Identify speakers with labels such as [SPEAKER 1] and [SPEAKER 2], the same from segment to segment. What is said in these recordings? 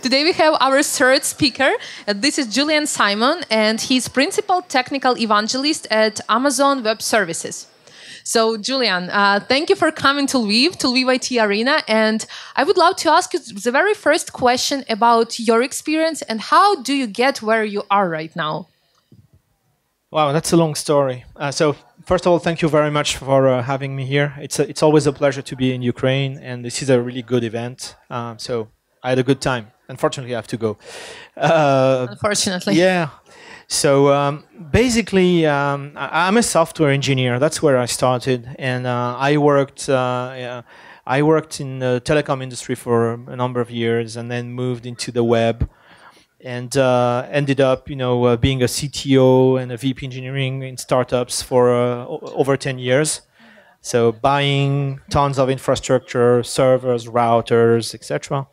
[SPEAKER 1] Today we have our third speaker. This is Julien Simon, and he's Principal Technical Evangelist at Amazon Web Services. So, Julien, thank you for coming to Lviv IT Arena. And I would love to ask you the very first question about your experience and how do you get where you are right now?
[SPEAKER 2] Wow, that's a long story. So, first of all, thank you very much for having me here. It's always a pleasure to be in Ukraine, and this is a really good event. So, I had a good time. Unfortunately, I have to go.
[SPEAKER 1] Unfortunately.
[SPEAKER 2] Yeah. So basically, I'm a software engineer. That's where I started, and I worked in the telecom industry for a number of years, and then moved into the web, and ended up, being a CTO and a VP engineering in startups for over 10 years. So buying tons of infrastructure, servers, routers, etc.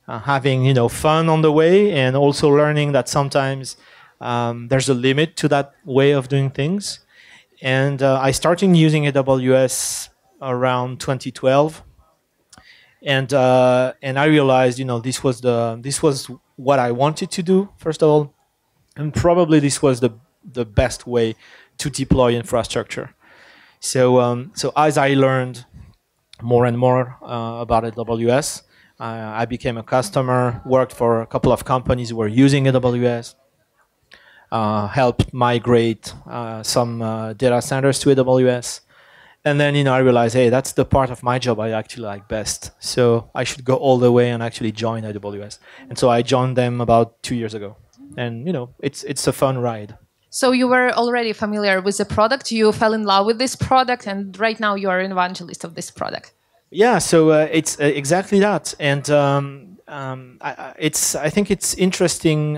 [SPEAKER 2] Having fun on the way, and also learning that sometimes there's a limit to that way of doing things. And I started using AWS around 2012, and I realized this was what I wanted to do, first of all, and probably this was the best way to deploy infrastructure. So as I learned more and more about AWS, I became a customer, worked for a couple of companies who were using AWS, helped migrate some data centers to AWS. And then, I realized, hey, that's the part of my job I actually like best. So I should go all the way and actually join AWS. And so I joined them about 2 years ago. And, it's a fun ride.
[SPEAKER 1] So you were already familiar with the product. You fell in love with this product. And right now you are an evangelist of this product.
[SPEAKER 2] Yeah, so it's exactly that. And I think it's interesting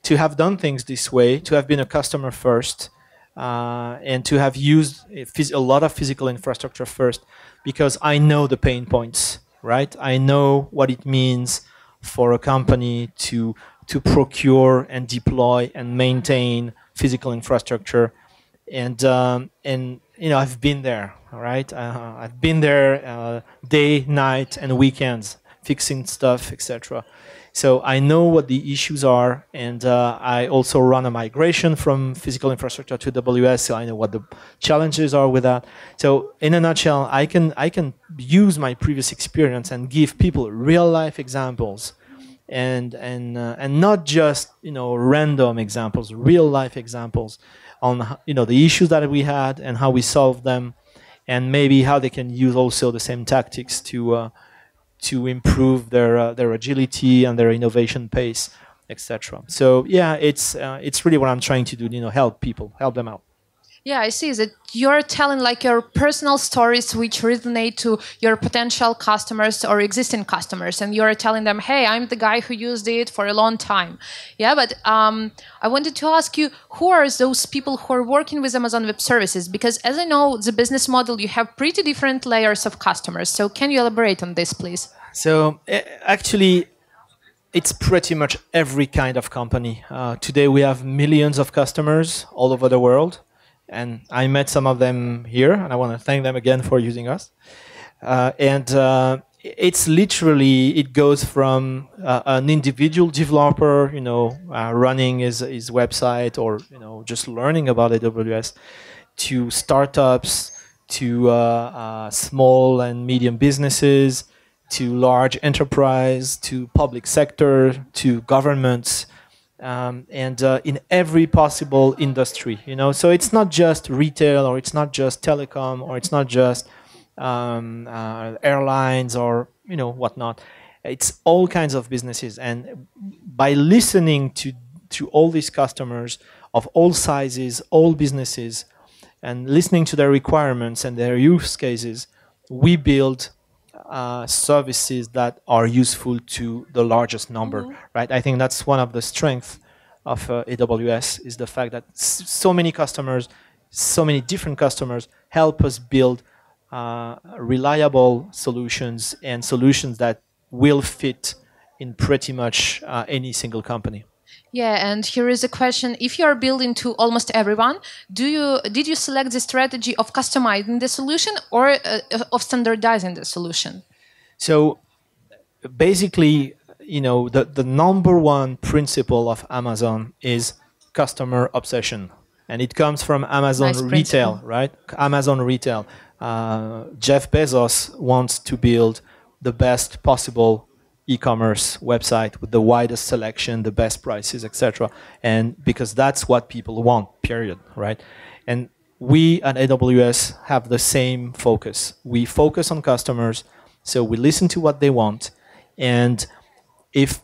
[SPEAKER 2] to have done things this way, to have been a customer first, and to have used a lot of physical infrastructure first, because I know the pain points, right? I know what it means for a company to procure and deploy and maintain physical infrastructure, and I've been there, right? I've been there day, night, and weekends, fixing stuff, etc. So I know what the issues are, and I also run a migration from physical infrastructure to AWS, so I know what the challenges are with that. So in a nutshell, I can use my previous experience and give people real life examples, and not just random examples, real life examples on the issues that we had and how we solved them, and maybe how they can use also the same tactics to improve their agility and their innovation pace, etc. So yeah, it's really what I'm trying to do. Help people, help them out.
[SPEAKER 1] Yeah, I see that you're telling like your personal stories which resonate to your potential customers or existing customers, and you're telling them, hey, I'm the guy who used it for a long time. Yeah, but I wanted to ask you, who are those people who are working with Amazon Web Services? Because as I know, the business model, you have pretty different layers of customers. So can you elaborate on this, please?
[SPEAKER 2] So actually, it's pretty much every kind of company. Today we have millions of customers all over the world. And I met some of them here, and I want to thank them again for using us. It's literally, it goes from an individual developer, running his website, or just learning about AWS, to startups, to small and medium businesses, to large enterprise, to public sector, to governments. And in every possible industry, so it's not just retail, or it's not just telecom, or it's not just airlines, or whatnot. It's all kinds of businesses, and by listening to all these customers of all sizes, all businesses, and listening to their requirements and their use cases, we build services that are useful to the largest number, right? I think that's one of the strengths of AWS, is the fact that so many customers, so many different customers help us build reliable solutions, and solutions that will fit in pretty much any single company.
[SPEAKER 1] Yeah, and here is a question. If you are building to almost everyone, did you select the strategy of customizing the solution, or of standardizing the solution?
[SPEAKER 2] So basically, the number one principle of Amazon is customer obsession, and it comes from Amazon
[SPEAKER 1] Nice
[SPEAKER 2] retail,
[SPEAKER 1] principle.
[SPEAKER 2] right? Amazon retail. Jeff Bezos wants to build the best possible e-commerce website with the widest selection, the best prices, etc. And because that's what people want, period, right? And we at AWS have the same focus. We focus on customers, so we listen to what they want, and if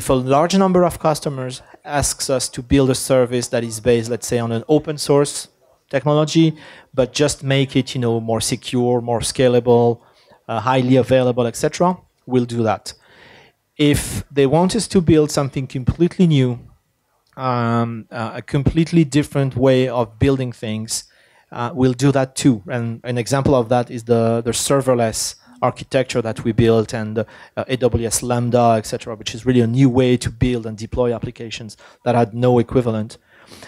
[SPEAKER 2] a large number of customers asks us to build a service that is based, let's say, on an open source technology, but just make it, more secure, more scalable, highly available, etc., we'll do that. If they want us to build something completely new, a completely different way of building things, we'll do that too. And an example of that is the serverless architecture that we built, and AWS Lambda, etc., which is really a new way to build and deploy applications that had no equivalent.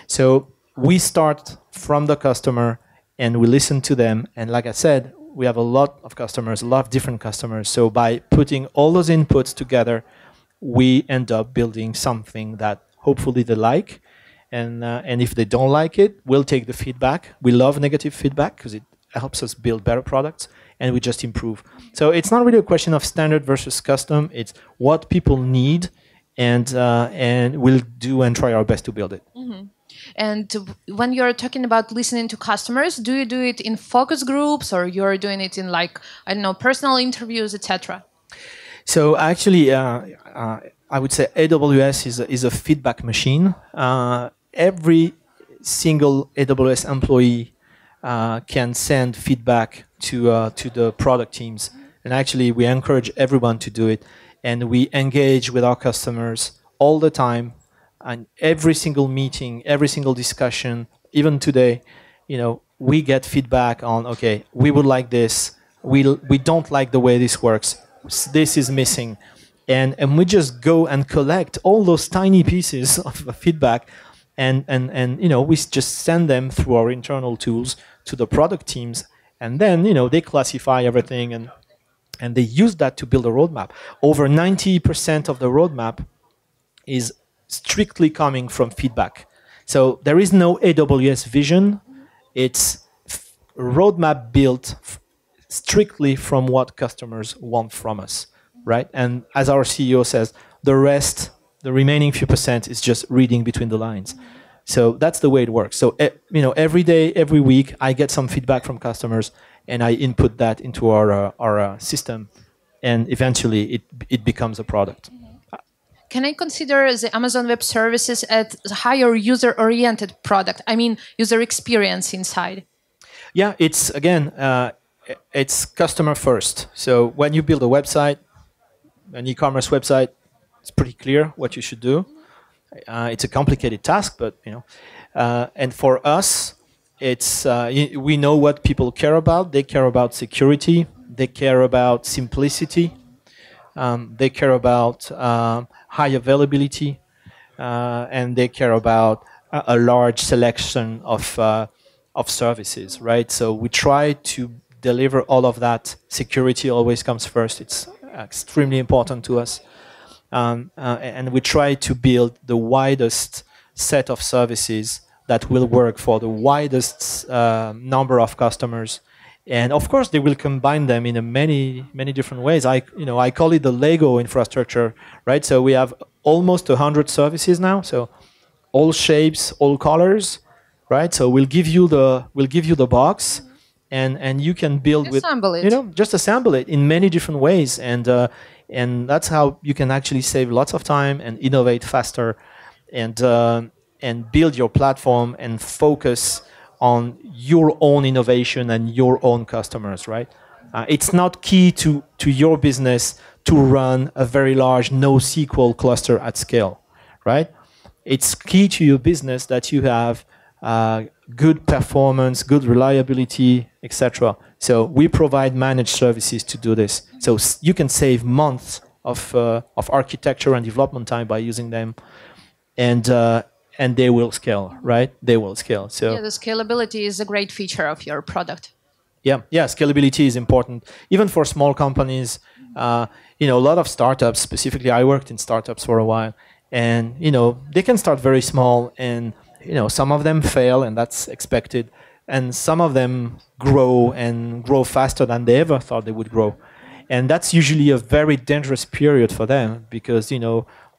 [SPEAKER 2] So we start from the customer and we listen to them. And like I said, we have a lot of customers, a lot of different customers. So by putting all those inputs together, we end up building something that hopefully they like. And if they don't like it, we'll take the feedback. We love negative feedback because it helps us build better products, and we just improve. So it's not really a question of standard versus custom. It's what people need, and we'll do and try our best to build it.
[SPEAKER 1] Mm-hmm. And when you're talking about listening to customers, do you do it in focus groups, or you're doing it in, like, I don't know, personal interviews, etc.?
[SPEAKER 2] So actually, I would say AWS is a feedback machine. Every single AWS employee can send feedback to the product teams, and actually we encourage everyone to do it, and we engage with our customers all the time, and every single meeting, every single discussion, even today, we get feedback on, okay, we would like this, we don't like the way this works, this is missing, and we just go and collect all those tiny pieces of feedback, and we just send them through our internal tools to the product teams, and then they classify everything, and they use that to build a roadmap. Over 90% of the roadmap is strictly coming from feedback. So there is no AWS vision. It's roadmap built strictly from what customers want from us, right? And as our CEO says, the remaining few percent is just reading between the lines. So that's the way it works. So every day, every week, I get some feedback from customers, and I input that into our system, and eventually it becomes a product.
[SPEAKER 1] Can I consider the Amazon Web Services as a higher user-oriented product? I mean, user experience inside.
[SPEAKER 2] Yeah, it's it's customer first. So when you build a website, an e-commerce website, it's pretty clear what you should do. It's a complicated task, but and for us, it's we know what people care about. They care about security. They care about simplicity. They care about high availability, and they care about a large selection of services, right? So we try to deliver all of that. Security always comes first. It's extremely important to us. And we try to build the widest set of services that will work for the widest number of customers. And of course, they will combine them in many different ways. I call it the Lego infrastructure, right? So we have almost 100 services now. So all shapes, all colors, right? So we'll give you the box, and you can build
[SPEAKER 1] assemble
[SPEAKER 2] with
[SPEAKER 1] it.
[SPEAKER 2] Just assemble it in many different ways, and that's how you can actually save lots of time and innovate faster, and build your platform and focus on your own innovation and your own customers, right? It's not key to your business to run a very large NoSQL cluster at scale, right? It's key to your business that you have good performance, good reliability, etc. So we provide managed services to do this. So you can save months of architecture and development time by using them, and they will scale, right? They will scale. So
[SPEAKER 1] yeah, the scalability is a great feature of your product.
[SPEAKER 2] Yeah, scalability is important, even for small companies. A lot of startups, specifically, I worked in startups for a while, and they can start very small, and some of them fail, and that's expected, and some of them grow and grow faster than they ever thought they would grow, and that's usually a very dangerous period for them because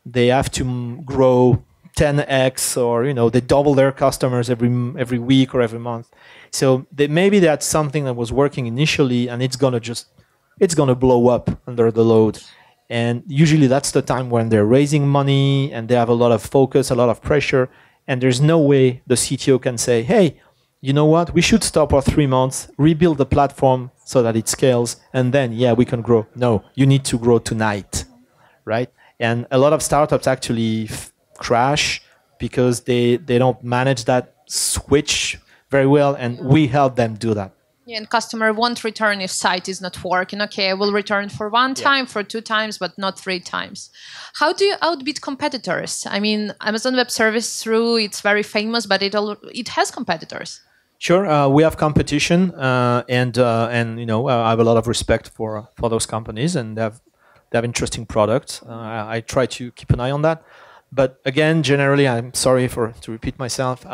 [SPEAKER 2] they have to grow 10x, or they double their customers every week or every month. So maybe that's something that was working initially, and it's gonna blow up under the load. And usually that's the time when they're raising money and they have a lot of focus, a lot of pressure, and there's no way the CTO can say, "Hey, you know what? We should stop for 3 months, rebuild the platform so that it scales, and then we can grow." No, you need to grow tonight, right? And a lot of startups actually crash because they don't manage that switch very well, and we help them do that.
[SPEAKER 1] Yeah, and customer won't return if site is not working. Okay, I will return for one time, for 2 times, but not 3 times. How do you outbid competitors? I mean, Amazon Web Service it's very famous, but it has competitors.
[SPEAKER 2] Sure, we have competition, and I have a lot of respect for those companies, and they have interesting products. I try to keep an eye on that. But again, generally, I'm sorry to repeat myself.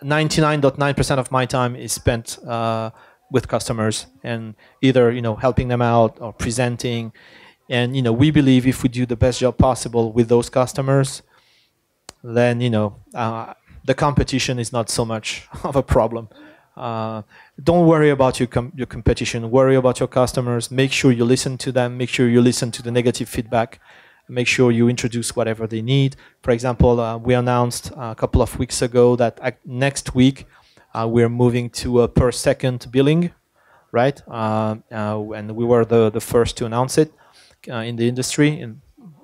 [SPEAKER 2] 99.9% of my time is spent with customers, and either helping them out or presenting. And we believe if we do the best job possible with those customers, then the competition is not so much of a problem. Don't worry about your competition. Worry about your customers. Make sure you listen to them. Make sure you listen to the negative feedback. Make sure you introduce whatever they need. For example, we announced a couple of weeks ago that next week we're moving to a per second billing, right? And we were the first to announce it in the industry,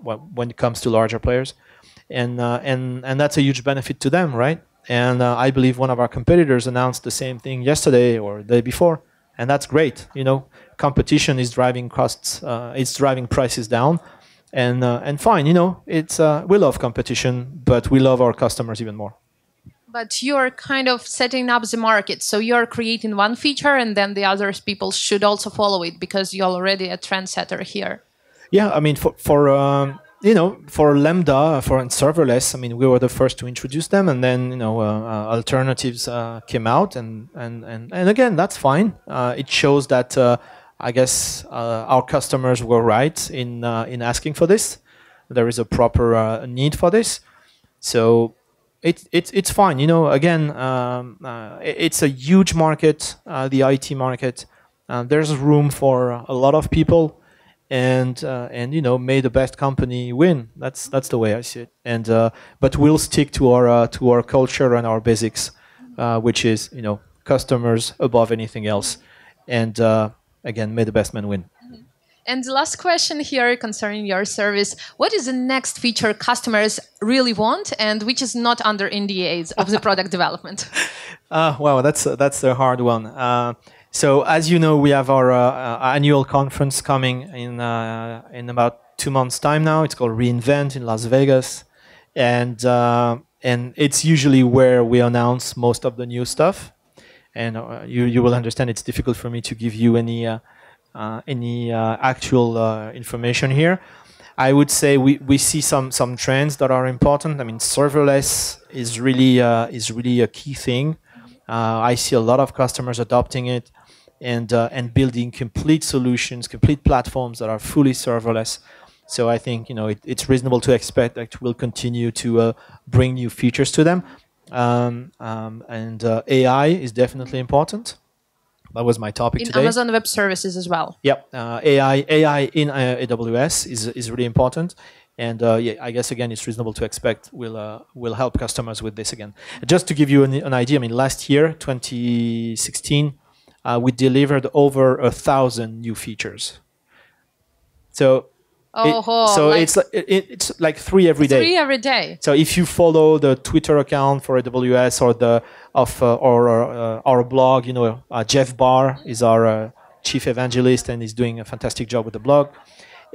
[SPEAKER 2] when it comes to larger players, and that's a huge benefit to them, right? And I believe one of our competitors announced the same thing yesterday or the day before, and that's great. Competition is driving costs, it's driving prices down. And fine, it's we love competition, but we love our customers even more.
[SPEAKER 1] But you're kind of setting up the market, so you're creating one feature, and then the other people should also follow it because you're already a trendsetter here.
[SPEAKER 2] Yeah, I mean, for Lambda, for serverless, I mean, we were the first to introduce them, and then alternatives came out, and again, that's fine. It shows that. I guess our customers were right in asking for this. There is a proper need for this, so it's fine. Again, it's a huge market, the IT market. There's room for a lot of people, and may the best company win. That's the way I see it. And but we'll stick to our culture and our basics, which is customers above anything else, and again, may the best man win.
[SPEAKER 1] And the last question here concerning your service: what is the next feature customers really want, and which is not under NDAs of the product development?
[SPEAKER 2] Wow, that's a hard one. So as you know, we have our annual conference coming in about 2 months' time now. It's called reInvent in Las Vegas, and it's usually where we announce most of the new stuff. And you will understand it's difficult for me to give you any actual information here. I would say we see some trends that are important. I mean, serverless is really a key thing. I see a lot of customers adopting it and building complete solutions, complete platforms that are fully serverless. So I think it's reasonable to expect that we'll continue to bring new features to them. And AI is definitely important. That was my topic today.
[SPEAKER 1] In Amazon Web Services as well.
[SPEAKER 2] Yep, AI in AWS is really important, and I guess again it's reasonable to expect we'll help customers with this again. Just to give you an idea, I mean, last year, 2016, we delivered over 1,000 new features. So. It's like 3 every day.
[SPEAKER 1] 3 every day.
[SPEAKER 2] So if you follow the Twitter account for AWS or our blog, Jeff Barr is our chief evangelist, and he's doing a fantastic job with the blog,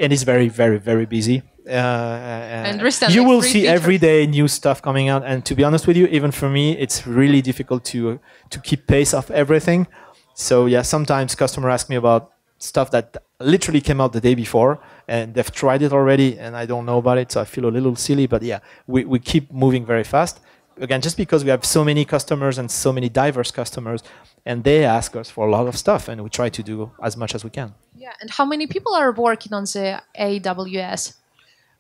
[SPEAKER 2] and he's very, very, very busy.
[SPEAKER 1] And
[SPEAKER 2] you will see every day new stuff coming out, and to be honest with you, even for me, it's really difficult to keep pace of everything. So yeah, sometimes customer ask me about stuff that literally came out the day before, and they've tried it already, and I don't know about it, so I feel a little silly. But yeah, we keep moving very fast. Again, just because we have so many customers and so many diverse customers, and they ask us for a lot of stuff, and we try to do as much as we can.
[SPEAKER 1] Yeah, and how many people are working on the AWS?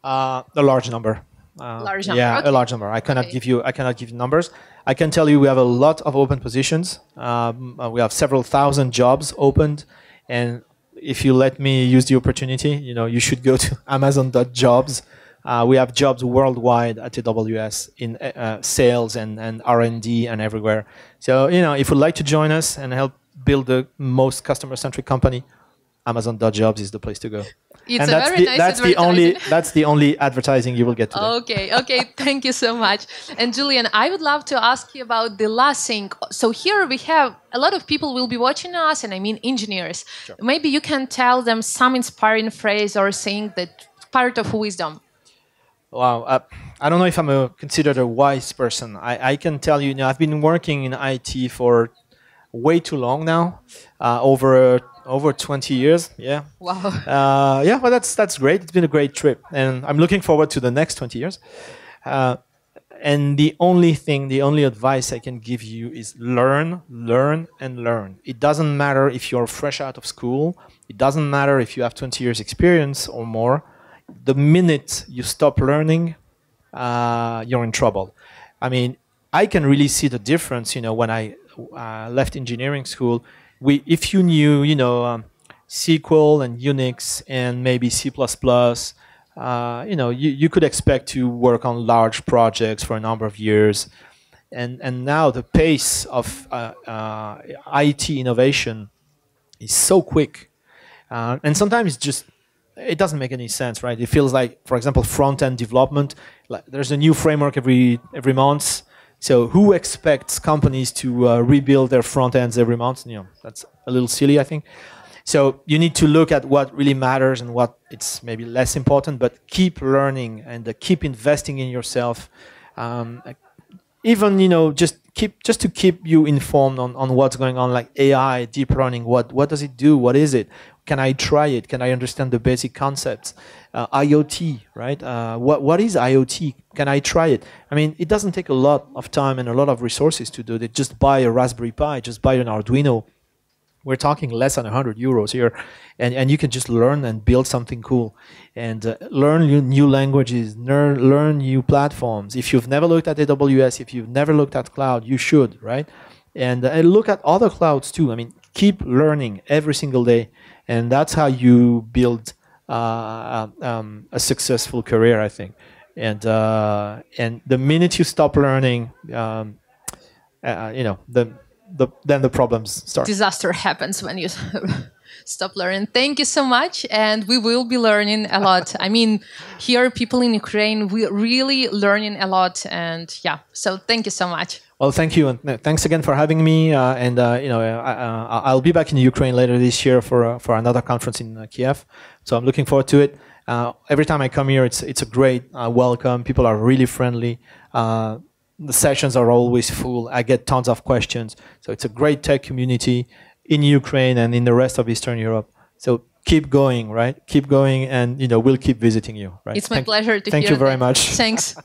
[SPEAKER 2] A large number.
[SPEAKER 1] Large number.
[SPEAKER 2] Yeah,
[SPEAKER 1] Okay.
[SPEAKER 2] a large number. I cannot give you numbers. I can tell you we have a lot of open positions. We have several thousand jobs opened, and if you let me use the opportunity, you should go to Amazon.jobs. We have jobs worldwide at AWS in sales and R&D and everywhere. So if you'd like to join us and help build the most customer-centric company, Amazon.jobs is the place to go.
[SPEAKER 1] It's
[SPEAKER 2] and
[SPEAKER 1] a
[SPEAKER 2] that's
[SPEAKER 1] very
[SPEAKER 2] the,
[SPEAKER 1] nice
[SPEAKER 2] that's the
[SPEAKER 1] advertising.
[SPEAKER 2] that's the only advertising you will get today.
[SPEAKER 1] Okay, thank you so much. And Julien, I would love to ask you about the last thing. So here we have a lot of people will be watching us, and I mean engineers.
[SPEAKER 2] Sure.
[SPEAKER 1] Maybe you can tell them some inspiring phrase or saying that part of wisdom.
[SPEAKER 2] Wow, I don't know if I'm considered a wise person. I can tell you, I've been working in IT for way too long now, over 20 years. Yeah.
[SPEAKER 1] Wow.
[SPEAKER 2] Yeah, well, that's great. It's been a great trip, and I'm looking forward to the next 20 years. And the only advice I can give you is learn, learn, and learn. It doesn't matter if you're fresh out of school. It doesn't matter if you have 20 years experience or more. The minute you stop learning, you're in trouble. I mean, I can really see the difference. When I left engineering school, if you knew, SQL and Unix and maybe C++, you could expect to work on large projects for a number of years. And now the pace of IT innovation is so quick. And sometimes it doesn't make any sense, right? It feels like, for example, front-end development, like there's a new framework every month. So who expects companies to rebuild their front ends every month? That's a little silly, I think. So you need to look at what really matters and what it's maybe less important, but keep learning and keep investing in yourself. Even just to keep you informed on what's going on, like AI, deep learning. What does it do? What is it? Can I try it? Can I understand the basic concepts? IoT, right? What is IoT? Can I try it? I mean, it doesn't take a lot of time and a lot of resources to do it. Just buy a Raspberry Pi, just buy an Arduino. We're talking less than 100 euros here, and you can just learn and build something cool, and learn new languages, learn new platforms. If you've never looked at AWS, if you've never looked at cloud, you should, right? And look at other clouds too. I mean, keep learning every single day, and that's how you build a successful career, I think. And the minute you stop learning, then the problems start.
[SPEAKER 1] Disaster happens when you stop learning. Thank you so much, and we will be learning a lot. I mean, here people in Ukraine, we're really learning a lot, and yeah. So thank you so much.
[SPEAKER 2] Well, thank you, and thanks again for having me. I'll be back in Ukraine later this year for another conference in Kiev. So I'm looking forward to it. Every time I come here, it's a great welcome. People are really friendly. The sessions are always full. I get tons of questions. So it's a great tech community in Ukraine and in the rest of Eastern Europe. So keep going, right? Keep going, and we'll keep visiting you, right?
[SPEAKER 1] It's my pleasure to hear
[SPEAKER 2] Thank you very
[SPEAKER 1] that.
[SPEAKER 2] much.
[SPEAKER 1] Thanks.